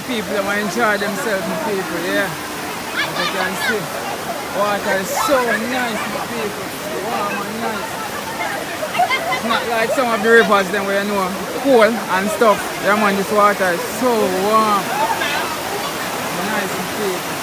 people that want to enjoy themselves, my people, yeah. As you can see, water is so nice, my people. Warm and nice. It's not like some of the rivers then where you know cold and stuff. Yeah man, this water is so warm. Nice, my people.